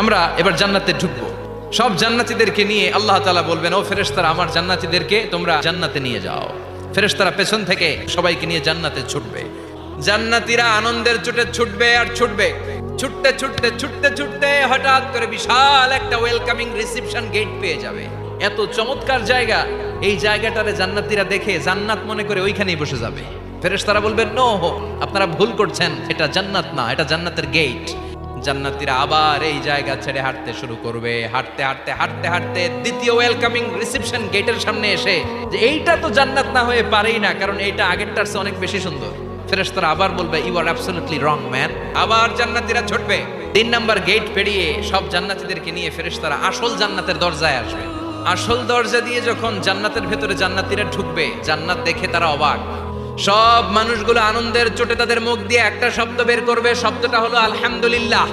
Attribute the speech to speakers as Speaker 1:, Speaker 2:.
Speaker 1: আমরা এবার জান্নাতে ঢুকবো। সব জান্নাতীদেরকে নিয়ে আল্লাহ তাআলা বলবেন, ও ফেরেশতারা, আমার জান্নাতীদেরকে তোমরা জান্নাতে নিয়ে যাও। ফেরেশতারা পেছন থেকে সবাইকে নিয়ে জান্নাতে ছুটবে। জান্নাতীরা আনন্দের চোটে ছুটবে আর ছুটবে। ছুটতে ছুটতে ছুটতে ছুটতে হঠাৎ করে বিশাল একটা ওয়েলকামিং রিসেপশন গেট পেয়ে যাবে। এত চমৎকার জায়গা, এই জায়গাটারে জান্নাতীরা দেখে জান্নাত মনে করে ওইখানেই বসে যাবে। ফেরেশতারা বলবেন, নো, আপনারা ভুল করছেন, এটা জান্নাত না, এটা জান্নাতের গেট। জান্নাতীরা আবার এই জায়গা ছেড়ে হাঁটতে শুরু করবে। হাঁটতে হাঁটতে হাঁটতে হাঁটতে দ্বিতীয় ওয়েলকামিং রিসেপশন গেটের সামনে এসে, যে এইটা তো জান্নাত না হয়ে পারেই না, কারণ এইটা আগেরটার চেয়ে অনেক বেশি সুন্দর। ফেরেশতারা আবার বলবে, you are absolutely wrong man. আবার জান্নাতীরা ছুটবে। 3 নাম্বার গেট পেরিয়ে সব জান্নাতীদেরকে নিয়ে ফেরেশতারা আসল জান্নাতের দরজায় আসবে। আসল দরজা দিয়ে যখন জান্নাতের ভেতরে জান্নাতীরা ঢুকবে, জান্নাত দেখে তারা অবাক। সব মানুষগুলো আনন্দের চোটে তাদের মুখ দিয়ে একটা শব্দ বের করবে, শব্দটা হলো আলহামদুলিল্লাহ।